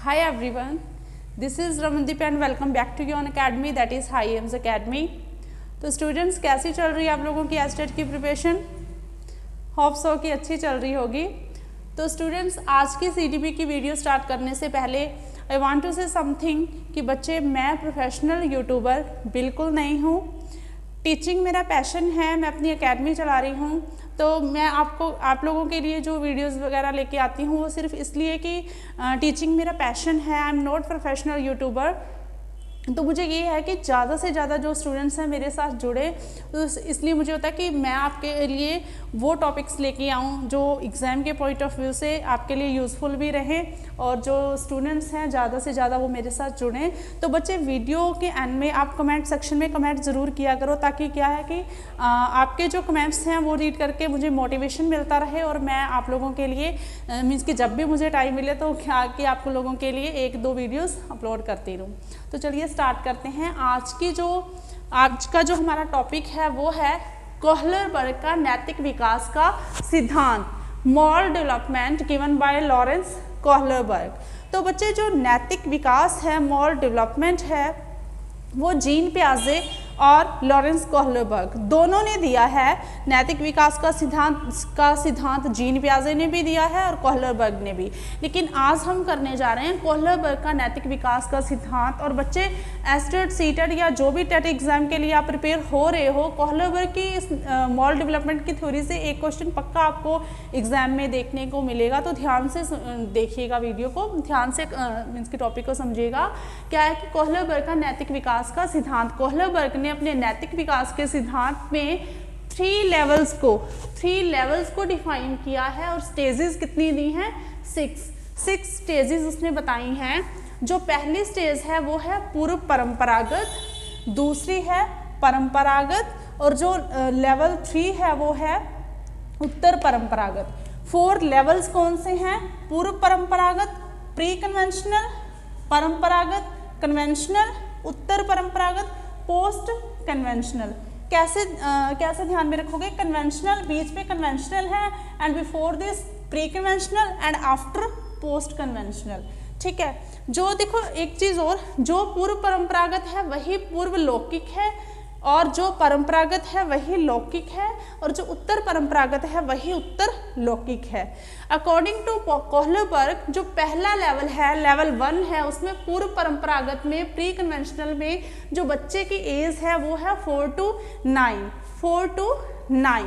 Hi everyone, this is Ramandeep and welcome back to your academy that is High Aims Academy। तो students कैसी चल रही है आप लोगों की एस्टेट की प्रिपरेशन? होप सो कि अच्छी चल रही होगी। तो स्टूडेंट्स आज की CDP की वीडियो स्टार्ट करने से पहले I want to say something कि बच्चे मैं प्रोफेशनल यूट्यूबर बिल्कुल नहीं हूँ। टीचिंग मेरा पैशन है, मैं अपनी एकेडमी चला रही हूँ। तो मैं आप लोगों के लिए जो वीडियोस वगैरह लेके आती हूँ वो सिर्फ इसलिए कि टीचिंग मेरा पैशन है। I am not professional YouTuber. तो मुझे ये है कि ज़्यादा से ज़्यादा जो स्टूडेंट्स हैं मेरे साथ जुड़े, तो इसलिए मुझे होता है कि मैं आपके लिए वो टॉपिक्स लेके आऊँ जो एग्ज़ाम के पॉइंट ऑफ व्यू से आपके लिए यूज़फुल भी रहें और जो स्टूडेंट्स हैं ज़्यादा से ज़्यादा वो मेरे साथ जुड़ें। तो बच्चे वीडियो के एंड में आप कमेंट सेक्शन में कमेंट ज़रूर किया करो, ताकि क्या है कि आपके जो कमेंट्स हैं वो रीड करके मुझे मोटिवेशन मिलता रहे और मैं आप लोगों के लिए मीन्स कि जब भी मुझे टाइम मिले तो क्या कि आप लोगों के लिए 1-2 वीडियोज़ अपलोड करती रहूँ। तो चलिए स्टार्ट करते हैं। आज का जो हमारा टॉपिक है वो है कोहलरबर्ग का नैतिक विकास का सिद्धांत, moral development given by Lawrence Kohlberg. तो बच्चे जो नैतिक विकास है, मॉरल डेवलपमेंट है, वो जीन पियाजे और लॉरेंस कोहलरबर्ग दोनों ने दिया है। नैतिक विकास का सिद्धांत जीन पियाजे ने भी दिया है और कोहलरबर्ग ने भी। लेकिन आज हम करने जा रहे हैं कोहलरबर्ग का नैतिक विकास का सिद्धांत। और बच्चे एस्टेट सीटेट या जो भी टेट एग्जाम के लिए आप प्रिपेयर हो रहे हो, कोहलरबर्ग की इस मॉरल डेवलपमेंट की थ्योरी से एक क्वेश्चन पक्का आपको एग्जाम में देखने को मिलेगा। तो ध्यान से देखिएगा, वीडियो को ध्यान से मीन्स के टॉपिक को समझिएगा। क्या है कि कोहलरबर्ग का नैतिक विकास का सिद्धांत, कोहलरबर्ग ने अपने नैतिक विकास के सिद्धांत में 3 लेवल्स को डिफाइन किया है और स्टेजेस कितनी दी हैं? 6 स्टेजेस उसने बताई हैं। जो पहली स्टेज है वो है पूर्व परंपरागत, दूसरी है परंपरागत और जो लेवल 3 है वो है उत्तर परंपरागत। 4 लेवल्स कौन से हैं? पूर्व परंपरागत, प्री कन्वेंशनल, परंपरागत, कन्वेंशनल, उत्तर परंपरागत, पोस्ट कन्वेंशनल। कैसे ध्यान में रखोगे? कन्वेंशनल, बीच में कन्वेंशनल है and before this pre conventional and after post conventional. ठीक है। जो देखो एक चीज और, जो पूर्व परंपरागत है वही पूर्व लौकिक है और जो परंपरागत है वही लौकिक है और जो उत्तर परंपरागत है वही उत्तर लौकिक है। अकॉर्डिंग टू कोहलरबर्ग जो पहला लेवल है, लेवल 1 है, उसमें पूर्व परंपरागत में, प्री कन्वेंशनल में जो बच्चे की एज है वो है 4 to 9।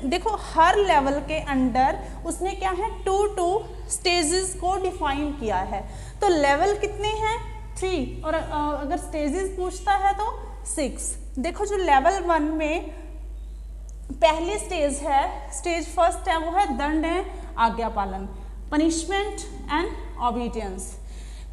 देखो हर लेवल के अंडर उसने क्या है 2 स्टेजेस को डिफाइन किया है। तो लेवल कितने हैं? 3 और अगर स्टेजेस पूछता है तो 6। देखो जो लेवल 1 में पहली स्टेज है, स्टेज फर्स्ट है, वो है दंड है आज्ञा पालन, punishment and obedience.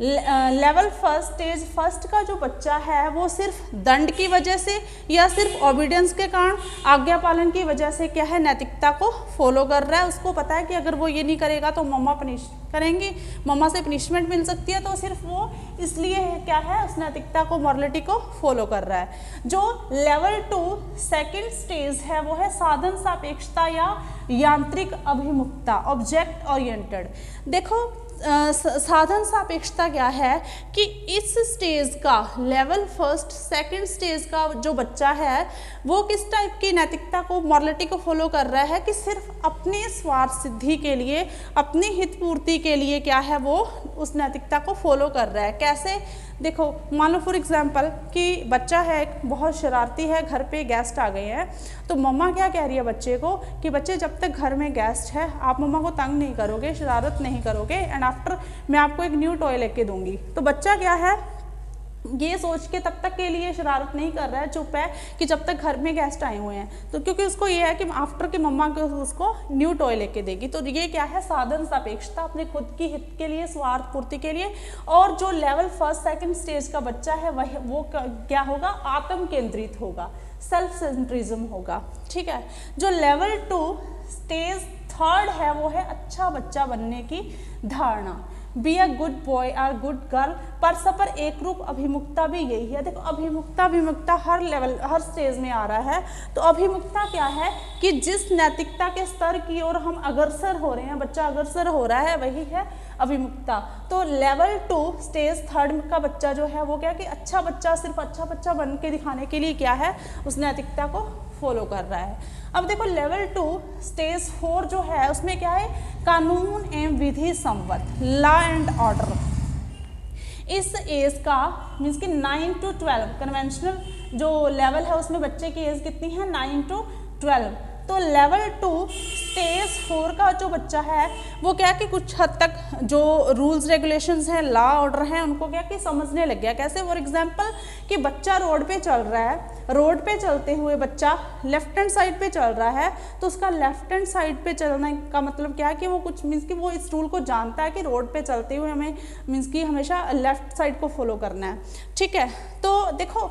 Level first, stage first का जो बच्चा है वो सिर्फ दंड की वजह से या सिर्फ ओबीडियंस के कारण, आज्ञा पालन की वजह से क्या है नैतिकता को फॉलो कर रहा है। उसको पता है कि अगर वो ये नहीं करेगा तो मम्मा पनिश करेंगी, मम्मा से पनिशमेंट मिल सकती है, तो सिर्फ वो इसलिए क्या है उस नैतिकता को, मॉरलिटी को फॉलो कर रहा है। जो लेवल 2 सेकेंड स्टेज है वो है साधन सापेक्षता या यांत्रिक अभिमुखता, ऑब्जेक्ट ओरिएंटेड। देखो साधन सापेक्षता क्या है कि इस स्टेज का, लेवल फर्स्ट सेकंड स्टेज का जो बच्चा है वो किस टाइप की नैतिकता को, मॉरलिटी को फॉलो कर रहा है कि सिर्फ अपने स्वार्थ सिद्धि के लिए, अपनी हित पूर्ति के लिए क्या है वो उस नैतिकता को फॉलो कर रहा है। कैसे? देखो मान लो फॉर एग्जांपल कि बच्चा है एक बहुत शरारती है, घर पे गेस्ट आ गए हैं, तो मम्मा क्या कह रही है बच्चे को कि बच्चे जब तक घर में गेस्ट है आप मम्मा को तंग नहीं करोगे, शरारत नहीं करोगे एंड आफ्टर मैं आपको एक न्यू टॉय लेके दूंगी। तो बच्चा क्या है ये सोच के तब तक के लिए शरारत नहीं कर रहा है, चुप है कि जब तक घर में गेस्ट आए हुए हैं, तो क्योंकि उसको ये है कि आफ्टर के मम्मा को उसको न्यू टॉय लेके देगी। तो ये क्या है साधन सापेक्षता, अपने खुद की हित के लिए, स्वार्थ पूर्ति के लिए। और जो लेवल फर्स्ट सेकंड स्टेज का बच्चा है वो क्या होगा? आत्म केंद्रित होगा, सेल्फ सेंट्रिज्म होगा। ठीक है। जो लेवल 2 स्टेज थर्ड है वो है अच्छा बच्चा बनने की धारणा, बी अ गुड बॉय और गुड गर्ल। परस्पर एक रूप अभिमुखता भी यही है। देखो अभिमुखता हर लेवल, हर स्टेज में आ रहा है। तो अभिमुखता क्या है कि जिस नैतिकता के स्तर की ओर हम अग्रसर हो रहे हैं, बच्चा अग्रसर हो रहा है, वही है अभिमुखता। तो लेवल 2 स्टेज 3 का बच्चा जो है वो क्या कि अच्छा बच्चा, सिर्फ अच्छा बच्चा बन के दिखाने के लिए क्या है, उस नैतिकता को फॉलो कर रहा है। अब देखो लेवल 2 स्टेज 4 जो है उसमें क्या है, कानून एवं विधि संवत, लॉ एंड ऑर्डर। इस एज का मीन्स कि 9 to 12 कन्वेंशनल जो लेवल है उसमें बच्चे की एज कितनी है, 9 to 12। तो लेवल 2 स्टेज 4 का जो बच्चा है वो क्या कि कुछ हद तक जो रूल्स रेगुलेशंस हैं, लॉ ऑर्डर हैं, उनको क्या कि समझने लग गया। कैसे, फॉर एग्जांपल कि बच्चा रोड पे चल रहा है, रोड पे चलते हुए बच्चा लेफ्ट हैंड साइड पे चल रहा है, तो उसका लेफ्ट हैंड साइड पे चलने का मतलब क्या है कि वो कुछ मीन्स कि वो इस रूल को जानता है कि रोड पे चलते हुए हमें मीन्स कि हमेशा लेफ्ट साइड को फॉलो करना है। ठीक है, तो देखो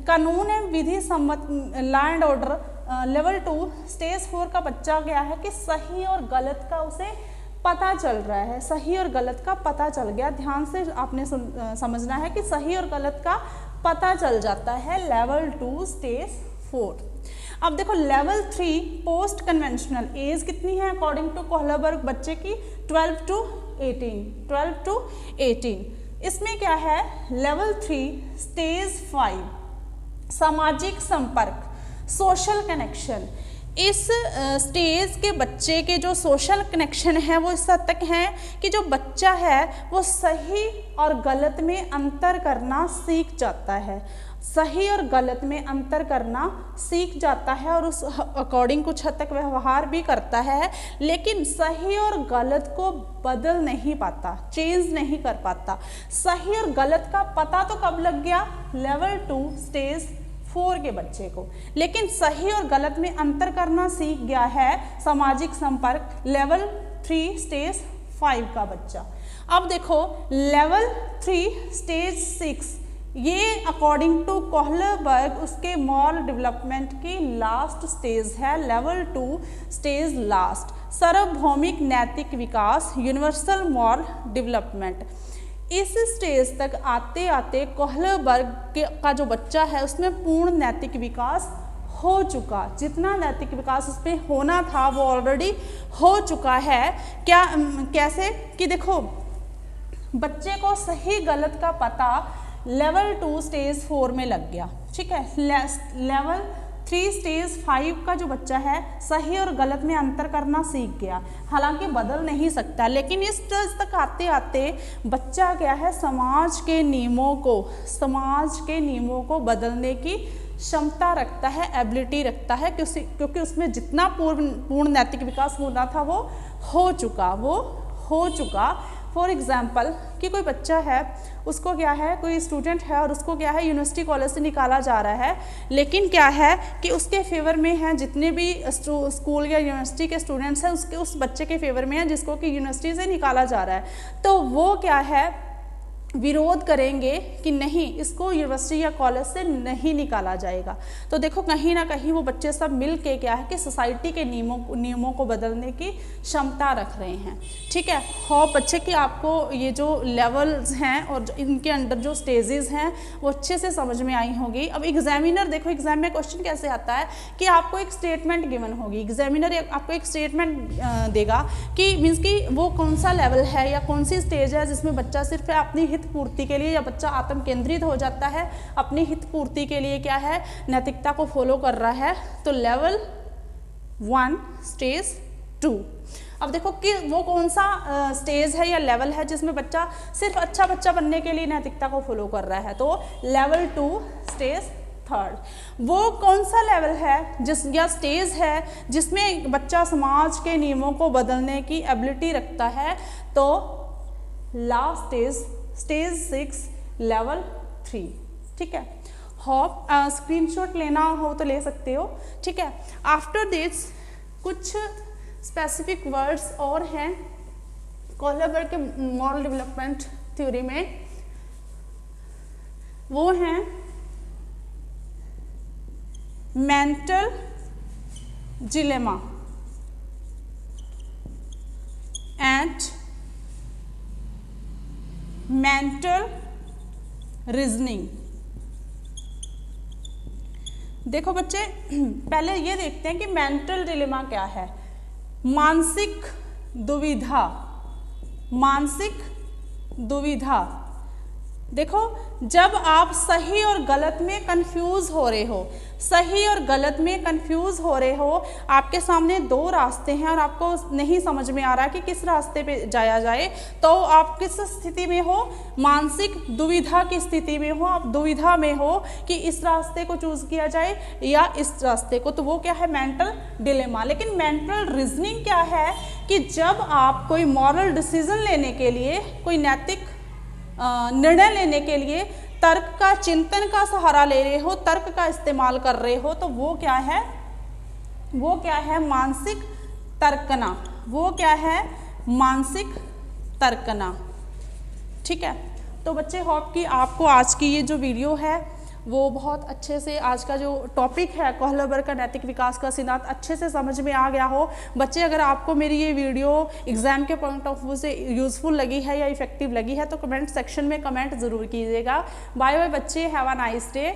कानून एवं विधि सम्मत, law and order, level 2 stage 4 का बच्चा क्या है कि सही और गलत का उसे पता चल रहा है, सही और गलत का पता चल गया। ध्यान से आपने समझना है कि सही और गलत का पता चल जाता है लेवल 2 स्टेज 4। अब देखो लेवल 3 पोस्ट कन्वेंशनल, एज कितनी है अकॉर्डिंग टू कोहलबर्ग बच्चे की, 12 to 18। इसमें क्या है, लेवल 3 स्टेज 5 सामाजिक संपर्क, सोशल कनेक्शन। इस स्टेज के बच्चे के जो सोशल कनेक्शन है वो इस हद तक हैं कि जो बच्चा है वो सही और गलत में अंतर करना सीख जाता है, सही और गलत में अंतर करना सीख जाता है और उस अकॉर्डिंग कुछ हद तक व्यवहार भी करता है, लेकिन सही और गलत को बदल नहीं पाता, चेंज नहीं कर पाता। सही और गलत का पता तो कब लग गया, लेवल 2 स्टेज 4 के बच्चे को, लेकिन सही और गलत में अंतर करना सीख गया है सामाजिक संपर्क, लेवल 3 स्टेज 5 का बच्चा। अब देखो लेवल 3 स्टेज 6, ये अकॉर्डिंग टू कोहलबर्ग उसके मॉरल डेवलपमेंट की लास्ट स्टेज है, लेवल 2 स्टेज लास्ट, सार्वभौमिक नैतिक विकास, यूनिवर्सल मॉरल डेवलपमेंट। इस स्टेज तक आते आते कोहलबर्ग का जो बच्चा है उसमें पूर्ण नैतिक विकास हो चुका, जितना नैतिक विकास उसमें होना था वो ऑलरेडी हो चुका है। क्या कैसे कि देखो बच्चे को सही गलत का पता लेवल 2 स्टेज 4 में लग गया। ठीक है, लेवल 3 स्टेज 5 का जो बच्चा है सही और गलत में अंतर करना सीख गया, हालांकि बदल नहीं सकता, लेकिन इस स्टेज तक आते आते बच्चा क्या है, समाज के नियमों को बदलने की क्षमता रखता है, एबिलिटी रखता है, क्योंकि उसमें जितना पूर्ण नैतिक विकास होना था वो हो चुका। फॉर एग्जाम्पल कि कोई बच्चा है, उसको क्या है, कोई स्टूडेंट है और उसको क्या है यूनिवर्सिटी कॉलेज से निकाला जा रहा है, लेकिन क्या है कि उसके फेवर में हैं जितने भी स्कूल या यूनिवर्सिटी के स्टूडेंट्स हैं, उस बच्चे के फेवर में हैं जिसको कि यूनिवर्सिटी से निकाला जा रहा है, तो वो क्या है विरोध करेंगे कि नहीं, इसको यूनिवर्सिटी या कॉलेज से नहीं निकाला जाएगा। तो देखो कहीं ना कहीं वो बच्चे सब मिल के क्या है कि सोसाइटी के नियमों को बदलने की क्षमता रख रहे हैं। ठीक है, होप बच्चे कि आपको ये जो लेवल्स हैं और इनके अंडर जो स्टेजेस हैं वो अच्छे से समझ में आई होगी। अब एग्जामिनर देखो, एग्जाम में क्वेश्चन कैसे आता है कि आपको एक स्टेटमेंट गिवन होगी, एग्जामिनर आपको एक स्टेटमेंट देगा कि मीन्स कि वो कौन सा लेवल है या कौन सी स्टेज है जिसमें बच्चा सिर्फ अपनी हित पूर्ति के लिए या बच्चा आत्म केंद्रित हो जाता है, अपनी हित पूर्ति के लिए क्या है नैतिकता को फॉलो कर रहा है। तो लेवल 1 स्टेज 2। अब देखो कि वो कौन सा स्टेज है या लेवल है जिसमें बच्चा सिर्फ अच्छा बच्चा बनने के लिए नैतिकता को फॉलो कर रहा है, तो लेवल 2 स्टेज 3। वो कौन सा लेवल है या स्टेज है जिसमें बच्चा समाज के नियमों को बदलने की एबिलिटी रखता है, तो लास्ट स्टेज 6 लेवल 3। ठीक है, होप स्क्रीनशॉट लेना हो तो ले सकते हो। ठीक है, आफ्टर दिस कुछ स्पेसिफिक वर्ड्स और हैं कोहलबर्ग के मॉरल डेवलपमेंट थ्योरी में, वो हैं mental dilemma and mental reasoning. देखो बच्चे पहले ये देखते हैं कि मेंटल डिलेमा क्या है। मानसिक दुविधा, मानसिक दुविधा। देखो, जब आप सही और गलत में कंफ्यूज हो रहे हो, सही और गलत में कंफ्यूज हो रहे हो, आपके सामने दो रास्ते हैं और आपको नहीं समझ में आ रहा कि किस रास्ते पे जाया जाए, तो आप किस स्थिति में हो? मानसिक दुविधा की स्थिति में हो। आप दुविधा में हो कि इस रास्ते को चूज किया जाए या इस रास्ते को, तो वो क्या है? Mental dilemma. लेकिन मेंटल रीजनिंग क्या है कि जब आप कोई मॉरल डिसीजन लेने के लिए, कोई नैतिक निर्णय लेने के लिए तर्क का, चिंतन का सहारा ले रहे हो, तर्क का इस्तेमाल कर रहे हो, तो वो क्या है? वो क्या है? मानसिक तर्कना। वो क्या है? मानसिक तर्कना। ठीक है, तो बच्चे होप कि आपको आज की ये जो वीडियो है वो बहुत अच्छे से, आज का जो टॉपिक है कोहलर का नैतिक विकास का सिद्धांत, अच्छे से समझ में आ गया हो। बच्चे, अगर आपको मेरी ये वीडियो एग्जाम के पॉइंट ऑफ व्यू से यूजफुल लगी है या इफेक्टिव लगी है तो कमेंट सेक्शन में कमेंट ज़रूर कीजिएगा। बाय बाय बच्चे, हैव अ नाइस डे।